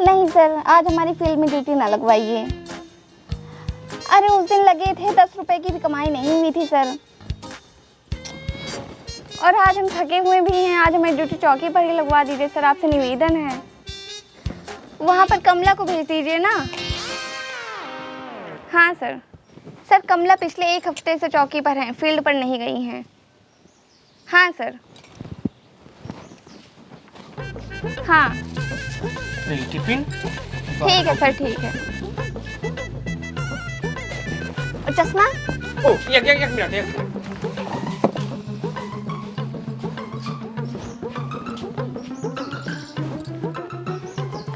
नहीं सर, आज हमारी फील्ड में ड्यूटी ना लगवाइए। अरे उस दिन लगे थे, 10 रुपए की भी कमाई नहीं हुई थी सर। और आज हम थके हुए भी हैं, आज हमें ड्यूटी चौकी पर ही लगवा दीजिए सर, आपसे निवेदन है। वहाँ पर कमला को भेज दीजिए ना। हाँ सर। सर कमला पिछले 1 हफ्ते से चौकी पर हैं, फील्ड पर नहीं गई हैं। हाँ सर। हाँ टिफिन ठीक है सर, ठीक है। और चश्मा? एक मिनट।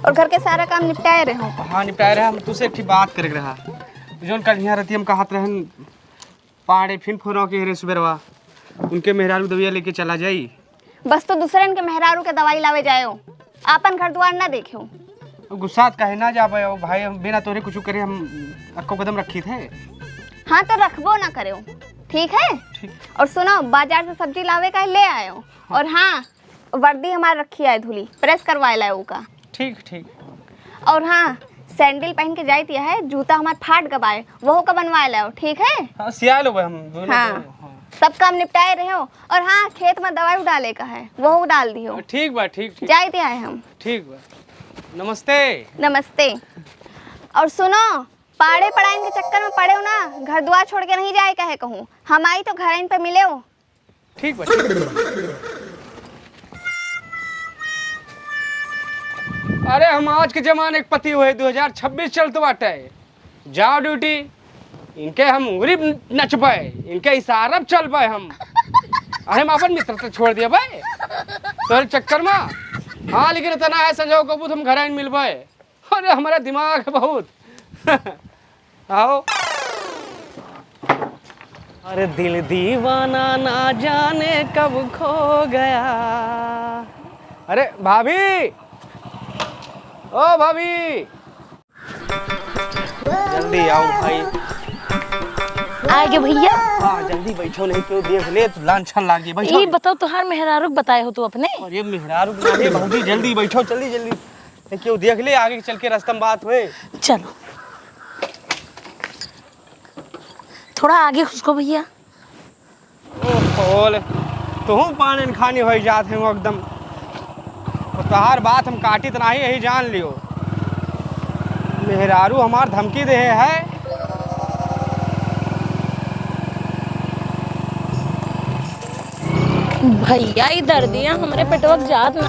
और घर के सारा काम निपटाए रहे हो? हाँ निपटाए रहे। हम तुझसे एक बात करे रहा जोन कल यहाँ रहती हम कहत रहन पहाड़े फिन फोरो के हेरे सुबेरवा उनके मेहरारू दवाइया लेके चला जाई। बस तो दूसरे के मेहरारू के दवाई लावे जायो, आपन घर द्वार ना देखो। गुस्सात कहे ना जा भाई, हम बिना तोरे कुछ करे हम अक्को कदम रखी थे। हाँ तो रखबो ना करो, ठीक है? ठीक। और सुनो, बाजार से सब्जी लावे का ले आयो। और हाँ, वर्दी हमारे रखी है धुली, प्रेस करवा लाओ का। ठीक। और हाँ, सैंडल पहन के जाती है, जूता हमारे फाट गवाए वो का बनवा लाओ, ठीक है? हाँ सिया लो हम दोनों। हाँ सब काम निपटाए रहे हो। और हाँ, खेत में दवाई डाले का है, वो डाल दियो। ठीक बा, ठीक जाते आए हम। ठीक बा। नमस्ते। नमस्ते। और सुनो, पाड़े पढ़ाई के चक्कर में पड़े हो ना, घर द्वार छोड़ के नहीं जाए कहे कहूँ। हम आई तो घर इन पे मिले हो। ठीक बा। अरे हम आज के जमाने के पति हुए, 2026 चलते बाटे। जाओ ड्यूटी, इनके हम उंगली नच पाए, इनके इशारा चल पाए हम। अरे हम अपन मित्र तो छोड़ दिया भाई तो चक्कर में। हाँ लेकिन इतना है संजो कबूत हम घर मिल पाए। अरे हमारा दिमाग है बहुत। आओ। अरे दिल दीवाना ना जाने कब खो गया। अरे भाभी, ओ भाभी जल्दी आओ भाई। आगे भैया। हाँ जल्दी बैठो, नहीं क्यों देख ले तो लांछन लागी। ये बताओ तुहार मेहरारू बताए हो तू अपने? और ये मेहरारू अरे भाभी जल्दी बैठो, जल्दी क्यों देख ले, आगे चल के रास्ता में बात हुए। चलो थोड़ा आगे उसको भैया। ओह तू पान खानी हो जात है वो एकदम। तोहार बात हम काटी तो नहीं, यही जान लियो। मेहरारू हमार धमकी दे है। भैया इधर दिया हमारे पेटवा जात ना।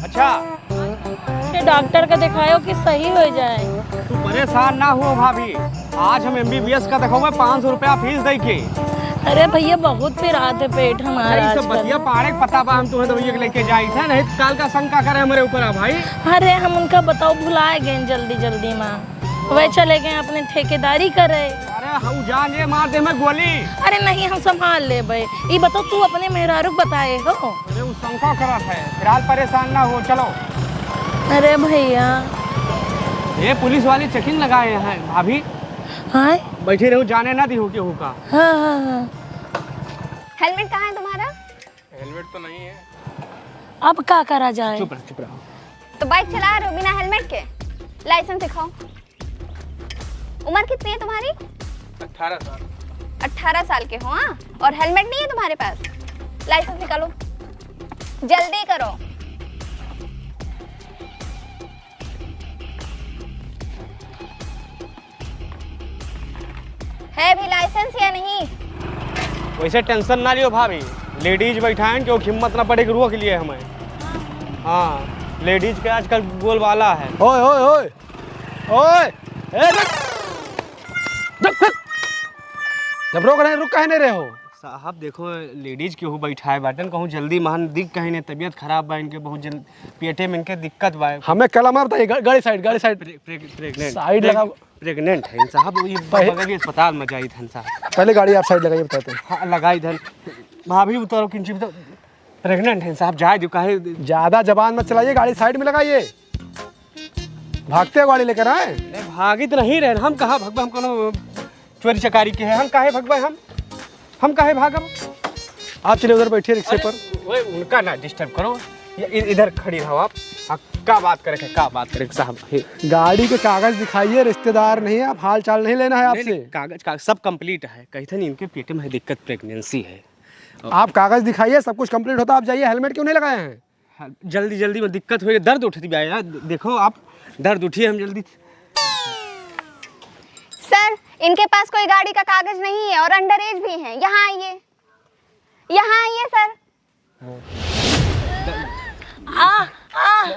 अच्छा ये डॉक्टर का दिखायो कि सही हो जाए। तू परेशान ना हो भाभी, आज हम MBBS का दिखाओ 500 रुपया फीस दे के। अरे भैया बहुत पिरात है पेट हमारा सब बतिया पाड़े पता बा, हम तुम्हें दवाइया लेके जाई थे, नहीं तो काल का शंका करे हमारे ऊपर। भाई अरे हम उनका बताओ भुलाए गए जल्दी माँ, वह चले गए अपने ठेकेदारी करे। अरे हम जान ये मार दे मैं गोली। अरे नहीं हम संभाल ले भाई। ये बताओ तू अपने मेहरारू बताए हो? अरे वो शंका करा था, फिलहाल परेशान ना हो। चलो। अरे भैया ये पुलिस वाली चेकिंग लगाए हैं भाभी। हाँ बैठे रहो, जाने ना दी हो के होगा। हाँ। हेलमेट कहाँ है तुम्हारा? हेलमेट तो नहीं है। अब क्या करा जाए? चुप रहो। तो बाइक चला रहे हो बिना हेलमेट के? लाइसेंस दिखाओ। उम्र कितनी है तुम्हारी? 18 साल। 18 साल के हो? हाँ। और हेलमेट नहीं है तुम्हारे पास? लाइसेंस निकालो, जल्दी करो। है भी लाइसेंस या नहीं? वैसे टेंशन ना लियो भाभी, लेडीज बैठाएं क्यों हिम्मत ना पड़े कि रोक लिए हमें। हाँ लेडीज के आजकल बोलबाला है। ओए ओए ओए ओए जब रोक रहे रुक कहे नहीं रहे हो? साहब देखो लेडीज के हो बैठाए बाटन, कहूँ जल्दी महान दिख कहीं ने तबीयत खराब बा इनके, बहुत जल्द पेटे में इनके दिक्कत बा। हमें कला मार बताइए, गाड़ी साइड प्रेग्नेंट साइड लगा। प्रेग्नेंट है साहब, ये बगल अस्पताल में जाई थन साहब। पहले गाड़ी आप साइड लगाइए, बताते हैं। हाँ लगाई धन भाभी उतारो किंची तो प्रेग्नेंट है साहब, जाए दो काहे। ज्यादा जबान मत चलाइए, गाड़ी साइड में लगाइए। भागते हो गाड़ी लेकर आए? भागी तो नहीं रहे, हम कहाँ भगवा, हम कोनो चोरी चकारी के हैं, हम काहे भगवा, हम काहे भागम। आप चलिए उधर बैठिए रिक्शे पर। उनका ना डिस्टर्ब करो, इधर खड़ी रहो आप। क्या बात करे साहब? गाड़ी के कागज दिखाइए, रिश्तेदार नहीं है, आप हाल चाल नहीं लेना है आपसे। नहीं, कागज सब कंप्लीट है। कही थे नहीं इनके पेट में दिक्कत, प्रेगनेंसी है। आप कागज दिखाइए, सब कुछ कंप्लीट होता, आप जाइए। हेलमेट क्यों नहीं लगाए हैं? हाँ, जल्दी में दिक्कत हुई, दर्द उठती भैया। देखो आप, दर्द उठी है, हम जल्दी। सर इनके पास कोई गाड़ी का कागज नहीं है और अंडर एज भी हैं। यहाँ आइए सर।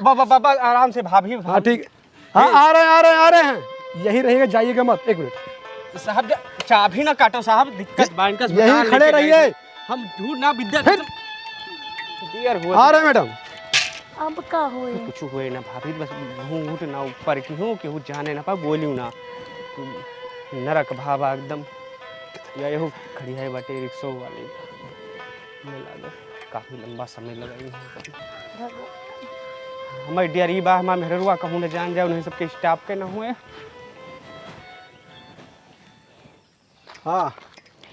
बाबा आराम से भाभी। हाँ ठीक, हाँ आ रहे हैं। यही रहेगा, जाइएगा मत। 1 मिनट साहब, चाबी ना काटो साहब, दिक्कत बैंक का। यही खड़े रहिए, हम ढूंढ ना विद्या आ रहे हैं मैडम। अब का होई? कुछ हुए ना भाभी, बस घूट ना ऊपर की हूँ कि जाने ना पा, बोलियो ना। नरक भावा एकदम। यही खड़ी है बाटे रिक्शो वाली, काफी लंबा समय लगा। हमारे डियरी बा, हमारे मेहरुआ कहूँ न जान जाए, उन्हें सबके स्टाफ के ना हुए। हाँ,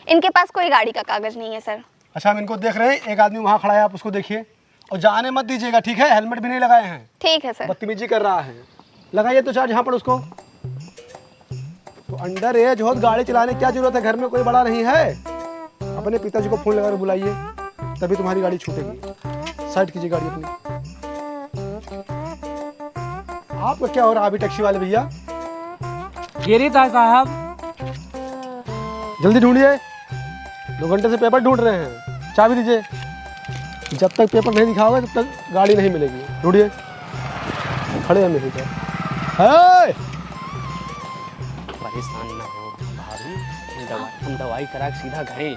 इनके पास कोई गाड़ी का कागज नहीं है सर। अच्छा हम इनको देख रहे हैं। एक आदमी वहाँ खड़ा है, आप उसको देखिए और जाने मत दीजिएगा, ठीक है? हेलमेट भी नहीं लगाए हैं। ठीक है सर। बदतमीजी कर रहा है। लगाइए तो चार्ज यहाँ पर उसको। तो अंडर एज हो, गाड़ी चलाने क्या जरूरत है? घर में कोई बड़ा नहीं है। अपने पिताजी को फोन लगाकर बुलाइए, तभी तुम्हारी गाड़ी छूटेगी। साइड कीजिए गाड़ी अपनी। आपका क्या हो रहा है अभी टैक्सी वाले भैया? गिरी था साहब। जल्दी ढूंढिए, 2 घंटे से पेपर ढूंढ रहे हैं। चाबी दीजिए। जब तक पेपर नहीं दिखाओगे तब तक गाड़ी नहीं मिलेगी। ढूंढिए, खड़े हैं मेरे पर। परेशान ना हो भाभी, हम दवाई करा के सीधा घरे।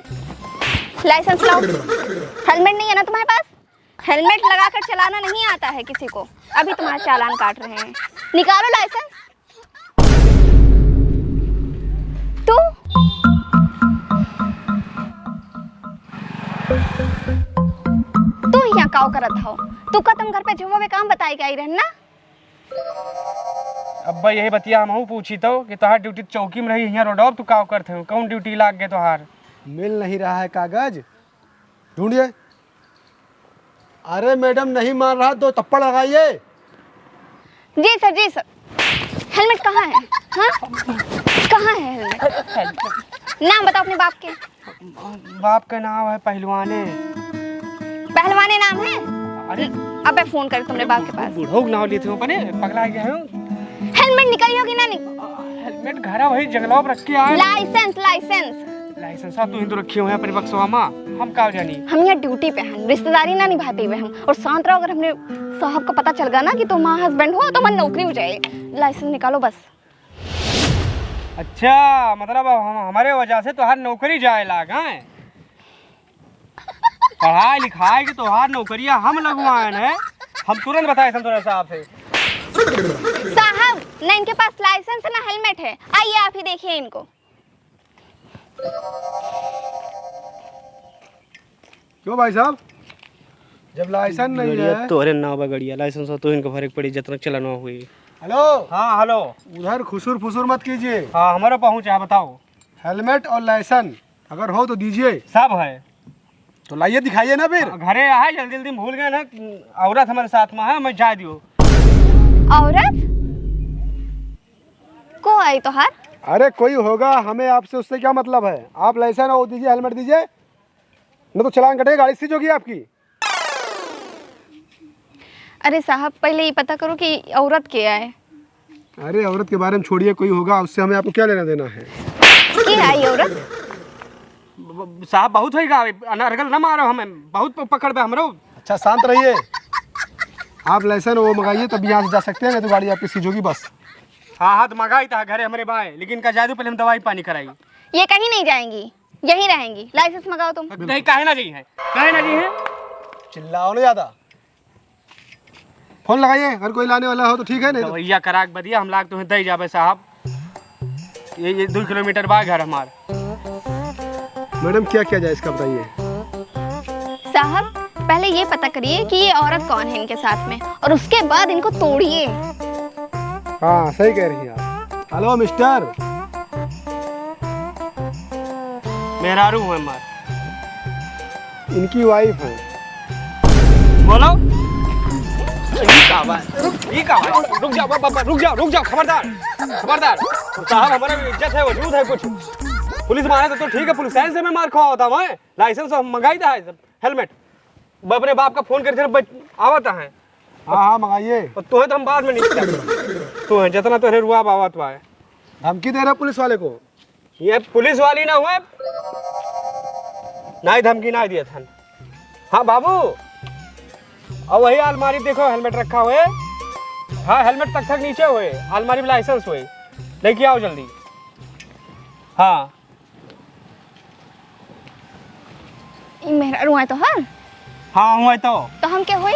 लाइसेंस लाओ। हेलमेट नहीं है ना तुम्हारे पास? हेलमेट लगाकर चलाना नहीं आता है किसी को। अभी तुम्हारा चालान काट रहे हैं। निकालो लाइसेंस। तू यहाँ काव करत हो? तू का तुम घर पे जुम्मो में काम बताई गई रहन ना? अब्बा यही बतिया हम पूछी तो कि तोहार ड्यूटी चौकी में रही, यहाँ रोडो तू काव करते हो? कौन ड्यूटी लाग गए तोहार? मिल नहीं रहा है कागज, ढूंढिए। अरे मैडम नहीं मान रहा तो थप्पड़ लगाइए। जी सर। हेलमेट कहाँ है? हाँ, कहाँ है हेलमेट? नाम बताओ अपने बाप के। बाप का नाम है पहलवाने। पहलवाने नाम है? अरे अबे फोन कर तुमने बाप के पास। बूढ़ों नाम लिए थे अपने, पगला गया है। हेलमेट निकाली होगी ना? हेलमेट घरा वही जंगलों में रख के आए। लाइसेंस तू हिंदू रखी हुए अपने बक्सवा माँ, हम का जानी? हम यहाँ ड्यूटी पे हैं, रिश्तेदारी ना निभाते हुए हम। और शांत रहो, अगर हमने साहब को पता चल गया ना कि तुम माँ हस्बैंड हो तो हमारी नौकरी हो जाएगी। लाइसेंस निकालो बस। अच्छा, मतलब हमारे वजह से तोहार नौकरी जाए लागा है? पढ़ाई लिखाई की तोहार नौकरियां हम लगवाए हैं। हम तुरंत बताए संतोष साहब से। साहब ना इनके पास लाइसेंस है ना हेलमेट है। आइए आप ही देखिए इनको। क्यों भाई साहब, जब लाइसेंस नहीं है? तोरे नाव बगड़िया लाइसेंस हो तो इनको फर्क पड़ी जतन चलाना हुई। हेलो। हाँ हेलो। उधर खुसुर फुसुर मत कीजिए। हाँ हमारा पहुँच है, बताओ। हेलमेट और लाइसेंस अगर हो तो दीजिए। सब है तो लाइए, दिखाइए ना फिर। घरे आए, जल्दी भूल गए ना। औरत हमारे साथ में है, मैं जा दियो। औरत को आई तो हार? अरे कोई होगा, हमें आपसे उससे क्या मतलब है? आप लाइसेंस और दीजिए, हेलमेट दीजिए, न तो चलान कटेगा, गाड़ी सीज होगी आपकी। अरे साहब पहले ये पता करो कि औरत क्या है। अरे औरत के बारे में छोड़िए, कोई होगा, उससे हमें आपको क्या लेना देना है? क्या आई औरत? साहब बहुत होगा, अनर्गल न मारो, हमें बहुत पकड़ पे हमरो। अच्छा शांत रहिए। आप लाइसेंस वो मंगाइए तब यहाँ से जा सकते हैं, नहीं तो गाड़ी आपकी सीज होगी बस। हाँ तो मंगाई था घरे हमारे बाएं, लेकिन का जादू पहले हम दवाई पानी कराई। ये कहीं नहीं जाएंगी, यहीं रहेंगी। लाइसेंस मंगाओ तुम। नहीं काहे ना जी है, काहे ना जी है। चिल्लाओ ना ज्यादा। फोन लगाइए, अगर कोई लाने वाला हो तो ठीक है, नहीं तो दवाइया करा के बदिया हम लाग तुम्हें दे जाबे साहब। ये 2 किलोमीटर बाद घर हमार। मैडम क्या किया जाए इसका बताइए। साहब पहले ये पता करिए कि ये औरत कौन है इनके साथ में, और उसके बाद इनको तोड़िए। हाँ सही कह रही हैं आप। Hello mister. मेहरारू है हमार। इनकी वाइफ है। बोलो। रुक जाओ बाबा, रुक जाओ, खबरदार खबरदार साहब, हमारा इज्जत है, वजूद है कुछ। पुलिस मारे तो ठीक है, पुलिस से मैं मार खवा होता मैं, लाइसेंस मंगाई था, हेलमेट अपने बाप का फोन करके आवता है। हाँ मंगाइए। तो हम बाद में नहीं तो है जितना तो रुआ आवत है। धमकी दे रहे पुलिस वाले को? ये पुलिस वाली ना हुए, ना ही धमकी ना दिया था। हाँ बाबू, और वही अलमारी देखो, हेलमेट रखा हुए। हाँ हेलमेट तक नीचे हुए, अलमारी में लाइसेंस हुए, लेके आओ जल्दी। हाँ मेरा रुआ तो हर हाँ हुए तो हम क्या हुई?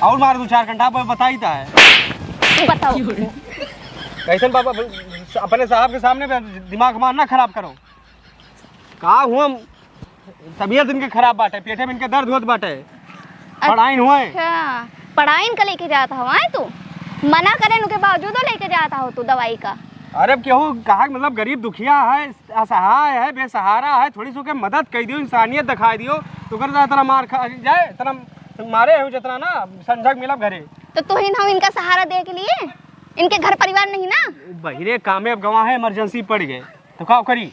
और मार 2-4 घंटा पर बताई था है। तू बताओ। कैसे बाबा, अपने साहब के सामने दिमाग मारना खराब करो। कहा हुआ तबीयत इनके खराब बाटे, पेटे में इनके दर्द होत बाटे, पढ़ाई हुए। अच्छा, पढ़ाई का लेके जाता हो तू? मना करे के बावजूद लेके जाता हो तू दवाई का? अरे केहू कहा मतलब गरीब दुखिया है, असहाय है, बेसहारा है, थोड़ी सी मदद कर दियो, इंसानियत दिखा दियो तो कर इतना मार खा जाए, इतना मारे हो जितना ना संजक मिला घरे। तो तू ही ना इनका सहारा दे के लिए, इनके घर परिवार नहीं ना? बहिरे कामे अब गवाह है, इमरजेंसी पड़ गए तो का करी,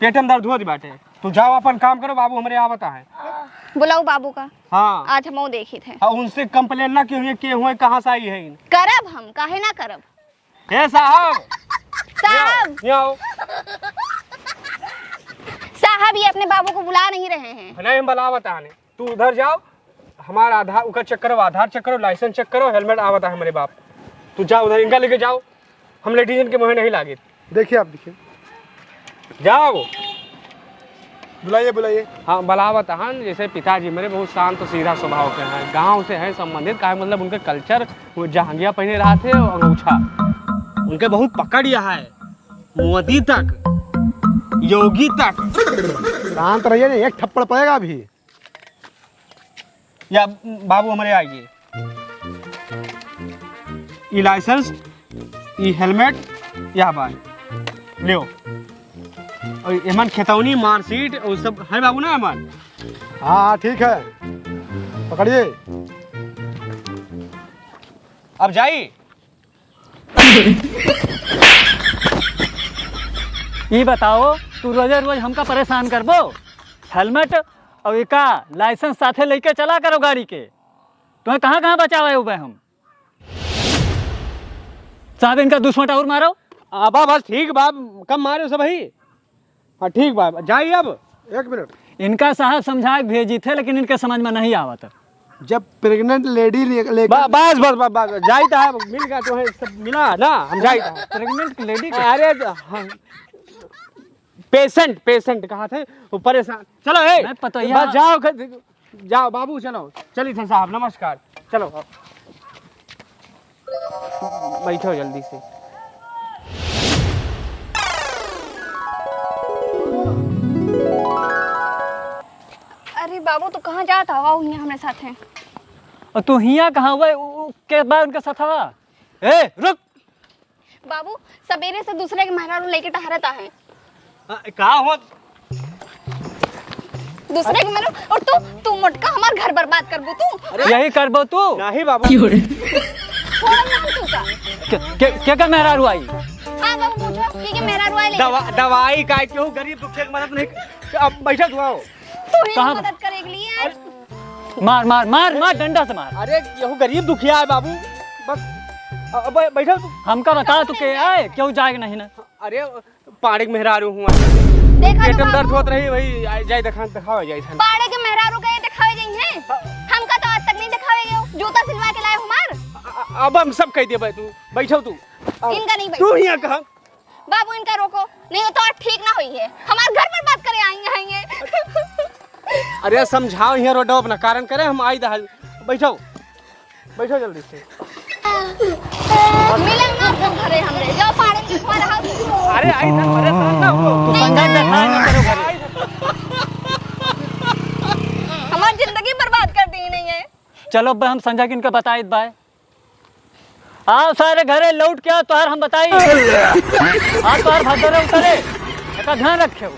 पेट में दर्द हुआ बाटे। तू जाओ अपन काम करो, बाबू हमारे आवता है। बुलाओ बाबू का। हाँ आज हम देखे थे। और उनसे कंप्लेन ना क्यों हुए, के हुए, कहाँ से आई है? करब हम, काहे ना करब। हे साहब, साहब आओ। साहब ये अपने बाबू को बुला नहीं रहे हैं। नहीं हम बुलावत आने, तू उधर जाओ, हमारा आधार उका चेक करो, आधार चेक करो, लाइसेंस चेक करो, हेलमेट आवता है हमारे बाप। तू जाओ उधर, इनका लेके जाओ, हम लेडीजन के मुँह नहीं लागे। देखिए आप देखिए, जाओ बुलाइए बुलाइए। हाँ बलावत हन, जैसे पिताजी मेरे बहुत शांत और सीधा स्वभाव के हैं, गांव से हैं संबंधित, का मतलब उनके कल्चर, वो जहांगिया पहने रहा थे और अंगूछा, उनके बहुत पकड़ यह है, मोदी तक, योगी तक। शांत रहिए, नहीं एक थप्पड़ पड़ेगा अभी। या बाबू हमारे आइए, ये लाइसेंस, ये हेलमेट, या बाय लियो, और एमन खेतौनी मार्कशीट और सब है बाबू ना एमन। हाँ ठीक है, पकड़िए। अब जाइए। ये बताओ, तू रोजे रोज हमका परेशान करबो? हेलमेट और एका लाइसेंस साथे लेके चला करो गाड़ी के, तुम्हें कहाँ कहाँ बचावे हुए हम? साहब इनका दुश्मन और मारो। आबा बस ठीक बाब, कम मारे सब ही। हाँ ठीक बाब, जाइए अब। 1 मिनट, इनका साहब समझा के भेजी थे, लेकिन इनके समझ में नहीं आवत। जब प्रेग्नेंट लेडी लेकर बस बस बस बस जाइता है, मिल गया तो है, सब मिला ना, हम जाइता है। प्रेग्नेंट लेडी अरे हाँ, पेशेंट कहा थे वो परेशान। चलो ए पता बस जाओ जाओ बाबू, चलो चलिए थे साहब, नमस्कार, चलो बैठो जल्दी से। अरे बाबू तू कहाँ जाता हवा? यहाँ हमारे साथ हैं। और तू हिया कहाँ हुआ के बाद उनके साथ हवा? ए रुक बाबू, सवेरे से दूसरे के मेहरारू लेके टहरता है। कहा हुआ दूसरे के मेहरारू, और तू मोटका हमार घर बर्बाद करबू तू। यही करबो तू? नहीं बाबू, छोड़ ना तू का। क्या मेहरारू आई? हाँ बाबू पूछो कि मेहरारू आए लेके। दवाई का क्यों, गरीब दुखिया की मदद नहीं। अब बैठा तू आओ, तू ही मदद करे के लिए। मार मार मार मार, डंडा से मार। अरे यहू गरीब दुखिया है बाबू, बस बैठा तू। हमका बता तू के आए क्यों जाएगा नहीं ना? अरे पाड़े के मेहरारू हुआ, देखा पेट तो में दर्द बाबू, होत रही, वही जाए दिखाओ जाए। पाड़े के मेहरारू गए दिखावे गई हैं। हमका तो आज तक नहीं दिखावे गए, जूता सिलवा के लाए हमार। अब हम सब कह दिए, तू बैठो, तू इनका नहीं तू यहाँ कहा बाबू, इनका रोको, नहीं तो और ठीक ना हुई है, हमारे घर पर बात करे आएंगे। अरे समझाओ, यहाँ रोड अपना कारण करे, हम आई दहल। बैठो बैठो जल्दी से। मिलन ना तो घरे हमरे जाओ, पाड़े में तुम्हारा हाथ। अरे आई था, परेशान ना हो, तू संजय दिखाए ना करो घरे। हमारी जिंदगी बर्बाद कर दी नहीं है। चलो अब हम संजय किन का बताए बाय। आओ सारे घरे लौट के आओ, तोहर हम बताई। आप तोहर भदरे उतरे, इसका ध्यान रखे हो।